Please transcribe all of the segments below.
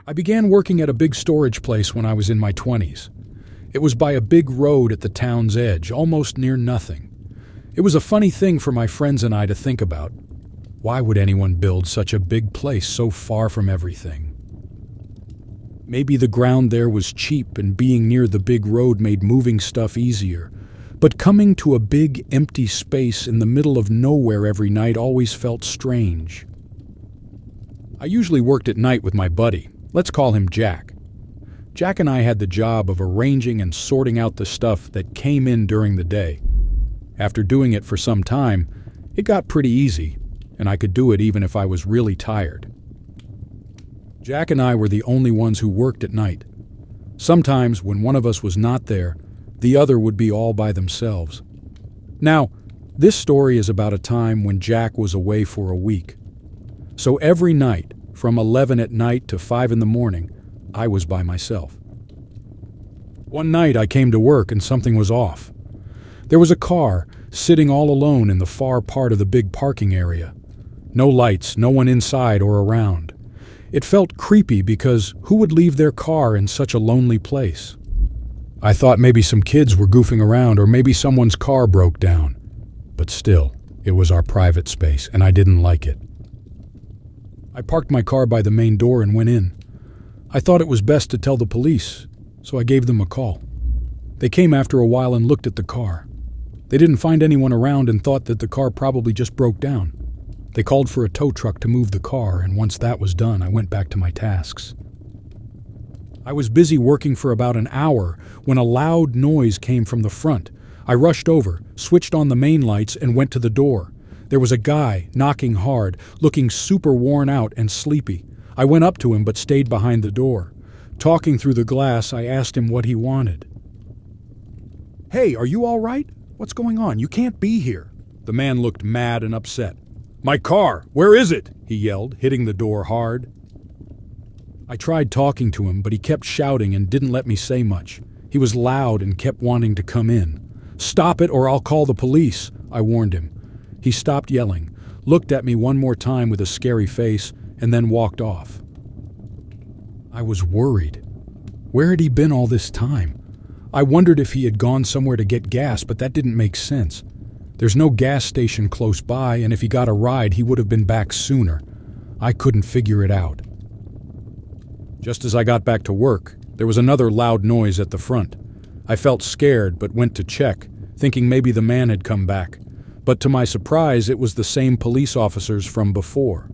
I began working at a big storage place when I was in my 20s. It was by a big road at the town's edge, almost near nothing. It was a funny thing for my friends and I to think about. Why would anyone build such a big place so far from everything? Maybe the ground there was cheap and being near the big road made moving stuff easier. But coming to a big, empty space in the middle of nowhere every night always felt strange. I usually worked at night with my buddy. Let's call him Jack. Jack and I had the job of arranging and sorting out the stuff that came in during the day. After doing it for some time, it got pretty easy, and I could do it even if I was really tired. Jack and I were the only ones who worked at night. Sometimes, when one of us was not there, the other would be all by themselves. Now, this story is about a time when Jack was away for a week. So every night, from 11 at night to 5 in the morning, I was by myself. One night I came to work and something was off. There was a car sitting all alone in the far part of the big parking area. No lights, no one inside or around. It felt creepy because who would leave their car in such a lonely place? I thought maybe some kids were goofing around or maybe someone's car broke down. But still, it was our private space and I didn't like it. I parked my car by the main door and went in. I thought it was best to tell the police, so I gave them a call. They came after a while and looked at the car. They didn't find anyone around and thought that the car probably just broke down. They called for a tow truck to move the car, and once that was done, I went back to my tasks. I was busy working for about an hour when a loud noise came from the front. I rushed over, switched on the main lights, and went to the door. There was a guy, knocking hard, looking super worn out and sleepy. I went up to him but stayed behind the door. Talking through the glass, I asked him what he wanted. "Hey, are you all right? What's going on? You can't be here." The man looked mad and upset. "My car! Where is it?" he yelled, hitting the door hard. I tried talking to him, but he kept shouting and didn't let me say much. He was loud and kept wanting to come in. "Stop it or I'll call the police," I warned him. He stopped yelling, looked at me one more time with a scary face, and then walked off. I was worried. Where had he been all this time? I wondered if he had gone somewhere to get gas, but that didn't make sense. There's no gas station close by, and if he got a ride, he would have been back sooner. I couldn't figure it out. Just as I got back to work, there was another loud noise at the front. I felt scared, but went to check, thinking maybe the man had come back. But to my surprise, it was the same police officers from before.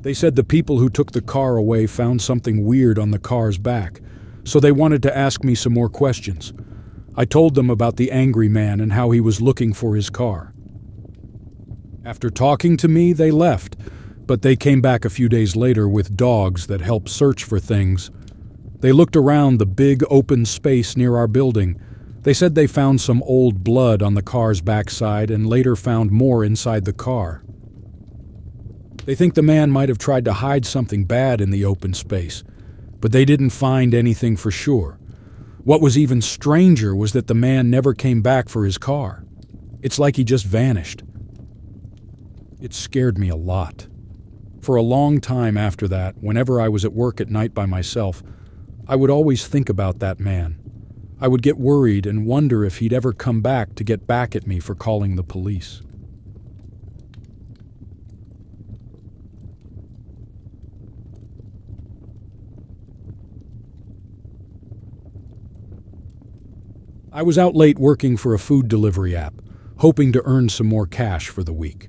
They said the people who took the car away found something weird on the car's back, so they wanted to ask me some more questions. I told them about the angry man and how he was looking for his car. After talking to me, they left, but they came back a few days later with dogs that helped search for things. They looked around the big open space near our building. They said they found some old blood on the car's backside and later found more inside the car. They think the man might have tried to hide something bad in the open space, but they didn't find anything for sure. What was even stranger was that the man never came back for his car. It's like he just vanished. It scared me a lot. For a long time after that, whenever I was at work at night by myself, I would always think about that man. I would get worried and wonder if he'd ever come back to get back at me for calling the police. I was out late working for a food delivery app, hoping to earn some more cash for the week.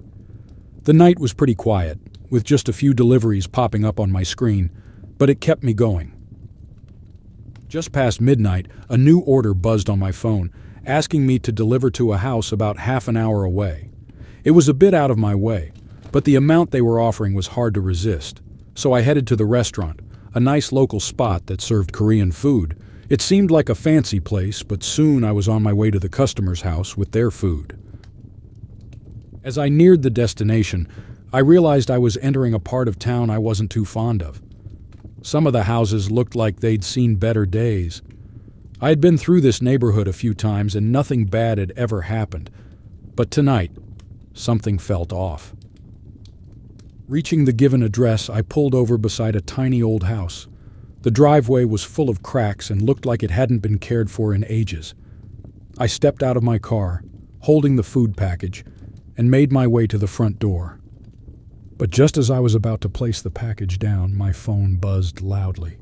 The night was pretty quiet, with just a few deliveries popping up on my screen, but it kept me going. Just past midnight, a new order buzzed on my phone, asking me to deliver to a house about half an hour away. It was a bit out of my way, but the amount they were offering was hard to resist, so I headed to the restaurant, a nice local spot that served Korean food. It seemed like a fancy place, but soon I was on my way to the customer's house with their food. As I neared the destination, I realized I was entering a part of town I wasn't too fond of. Some of the houses looked like they'd seen better days. I had been through this neighborhood a few times and nothing bad had ever happened, But tonight, something felt off. Reaching the given address, I pulled over beside a tiny old house. The driveway was full of cracks and looked like it hadn't been cared for in ages. I stepped out of my car, holding the food package, and made my way to the front door. But just as I was about to place the package down, my phone buzzed loudly.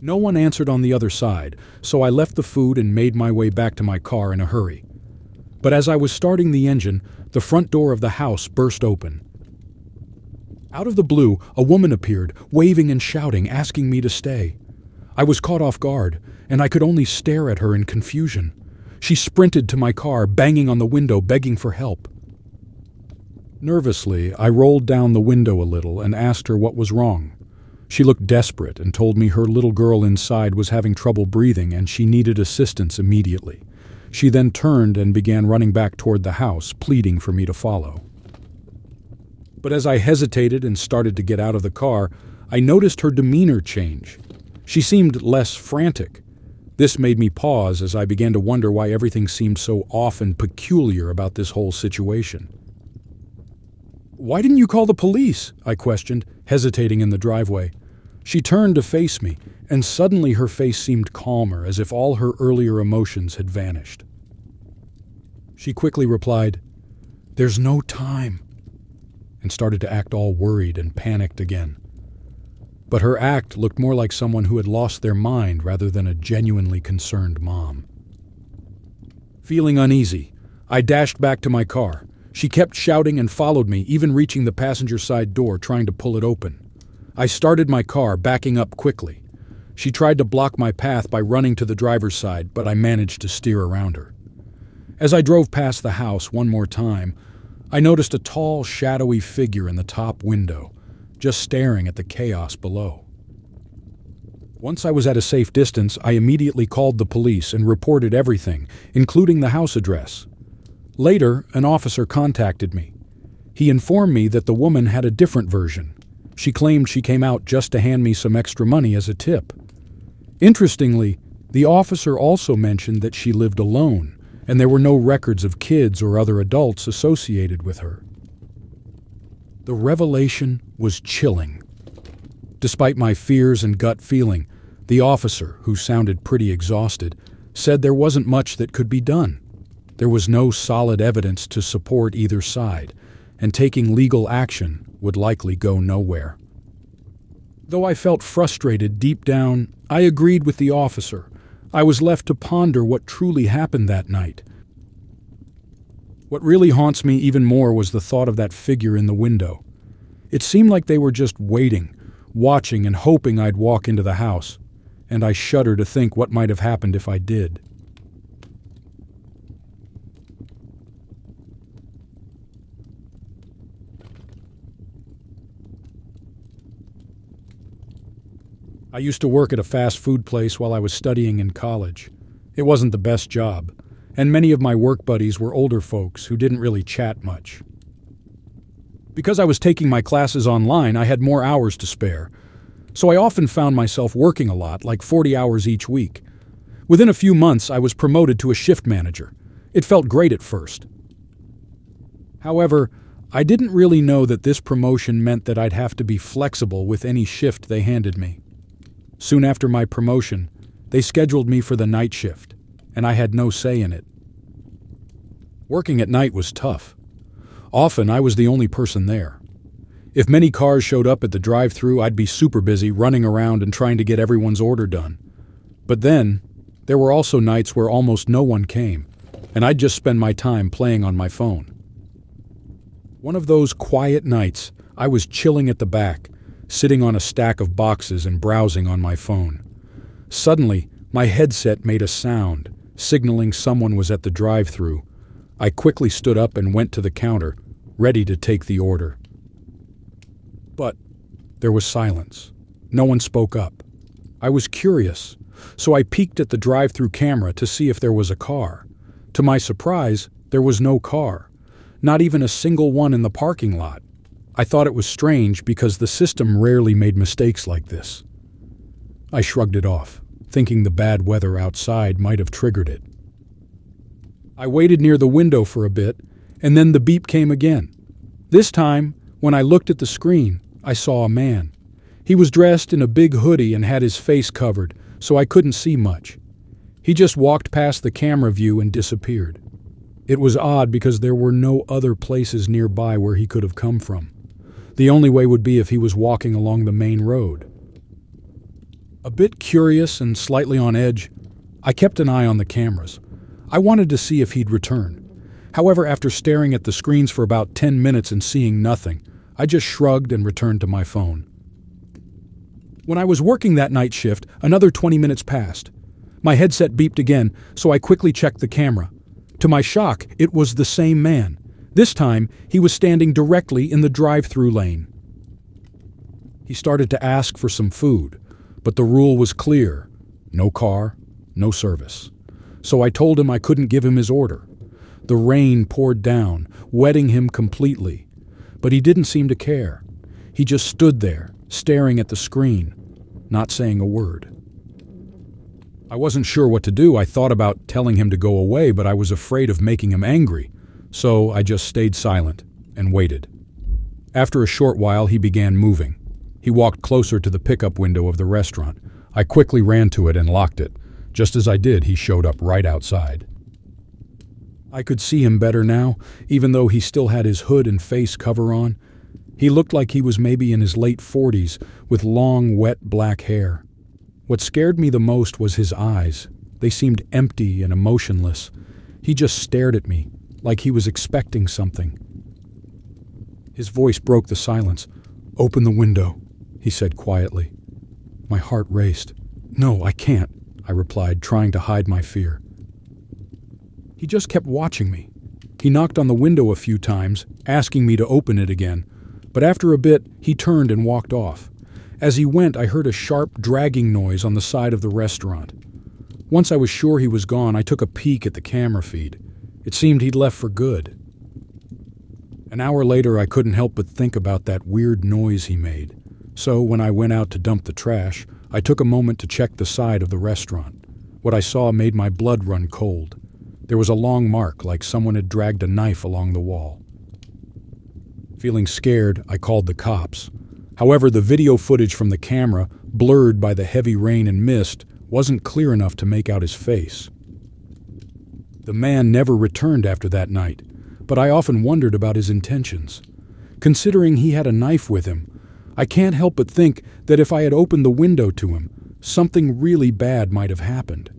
No one answered on the other side, so I left the food and made my way back to my car in a hurry. But as I was starting the engine, the front door of the house burst open. Out of the blue, a woman appeared, waving and shouting, asking me to stay. I was caught off guard, and I could only stare at her in confusion. She sprinted to my car, banging on the window, begging for help. Nervously, I rolled down the window a little and asked her what was wrong. She looked desperate and told me her little girl inside was having trouble breathing and she needed assistance immediately. She then turned and began running back toward the house, pleading for me to follow. But as I hesitated and started to get out of the car, I noticed her demeanor change. She seemed less frantic. This made me pause as I began to wonder why everything seemed so off and peculiar about this whole situation. "Why didn't you call the police?" I questioned, hesitating in the driveway. She turned to face me, and suddenly her face seemed calmer, as if all her earlier emotions had vanished. She quickly replied, "There's no time," and started to act all worried and panicked again. But her act looked more like someone who had lost their mind rather than a genuinely concerned mom. Feeling uneasy, I dashed back to my car. She kept shouting and followed me, even reaching the passenger side door, trying to pull it open. I started my car, backing up quickly. She tried to block my path by running to the driver's side, but I managed to steer around her. As I drove past the house one more time, I noticed a tall, shadowy figure in the top window, just staring at the chaos below. Once I was at a safe distance, I immediately called the police and reported everything, including the house address. Later, an officer contacted me. He informed me that the woman had a different version. She claimed she came out just to hand me some extra money as a tip. Interestingly, the officer also mentioned that she lived alone, and there were no records of kids or other adults associated with her. The revelation was chilling. Despite my fears and gut feeling, the officer, who sounded pretty exhausted, said there wasn't much that could be done. There was no solid evidence to support either side, and taking legal action would likely go nowhere. Though I felt frustrated deep down, I agreed with the officer. I was left to ponder what truly happened that night. What really haunts me even more was the thought of that figure in the window. It seemed like they were just waiting, watching and hoping I'd walk into the house, and I shudder to think what might have happened if I did. I used to work at a fast food place while I was studying in college. It wasn't the best job, and many of my work buddies were older folks who didn't really chat much. Because I was taking my classes online, I had more hours to spare, so I often found myself working a lot, like 40 hours each week. Within a few months, I was promoted to a shift manager. It felt great at first. However, I didn't really know that this promotion meant that I'd have to be flexible with any shift they handed me. Soon after my promotion, they scheduled me for the night shift, and I had no say in it. Working at night was tough. Often, I was the only person there. If many cars showed up at the drive-thru, I'd be super busy running around and trying to get everyone's order done. But then, there were also nights where almost no one came, and I'd just spend my time playing on my phone. One of those quiet nights, I was chilling at the back, sitting on a stack of boxes and browsing on my phone. Suddenly, my headset made a sound, signaling someone was at the drive-thru. I quickly stood up and went to the counter, ready to take the order. But there was silence. No one spoke up. I was curious, so I peeked at the drive-thru camera to see if there was a car. To my surprise, there was no car, not even a single one in the parking lot. I thought it was strange because the system rarely made mistakes like this. I shrugged it off, thinking the bad weather outside might have triggered it. I waited near the window for a bit, and then the beep came again. This time, when I looked at the screen, I saw a man. He was dressed in a big hoodie and had his face covered, so I couldn't see much. He just walked past the camera view and disappeared. It was odd because there were no other places nearby where he could have come from. The only way would be if he was walking along the main road. A bit curious and slightly on edge, I kept an eye on the cameras. I wanted to see if he'd return. However, after staring at the screens for about 10 minutes and seeing nothing, I just shrugged and returned to my phone. When I was working that night shift, another 20 minutes passed. My headset beeped again, so I quickly checked the camera. To my shock, it was the same man. This time, he was standing directly in the drive-through lane. He started to ask for some food, but the rule was clear: no car, no service. So I told him I couldn't give him his order. The rain poured down, wetting him completely, but he didn't seem to care. He just stood there, staring at the screen, not saying a word. I wasn't sure what to do. I thought about telling him to go away, but I was afraid of making him angry, so I just stayed silent and waited. After a short while, he began moving. He walked closer to the pickup window of the restaurant. I quickly ran to it and locked it. Just as I did, he showed up right outside. I could see him better now, even though he still had his hood and face cover on. He looked like he was maybe in his late 40s, with long, wet black hair. What scared me the most was his eyes. They seemed empty and emotionless. He just stared at me, like he was expecting something. His voice broke the silence. "Open the window," he said quietly. My heart raced. "No, I can't," I replied, trying to hide my fear. He just kept watching me. He knocked on the window a few times, asking me to open it again, but after a bit, he turned and walked off. As he went, I heard a sharp dragging noise on the side of the restaurant. Once I was sure he was gone, I took a peek at the camera feed. It seemed he'd left for good. An hour later, I couldn't help but think about that weird noise he made. So when I went out to dump the trash, I took a moment to check the side of the restaurant. What I saw made my blood run cold. There was a long mark, like someone had dragged a knife along the wall. Feeling scared, I called the cops. However, the video footage from the camera, blurred by the heavy rain and mist, wasn't clear enough to make out his face. The man never returned after that night, but I often wondered about his intentions. Considering he had a knife with him, I can't help but think that if I had opened the window to him, something really bad might have happened.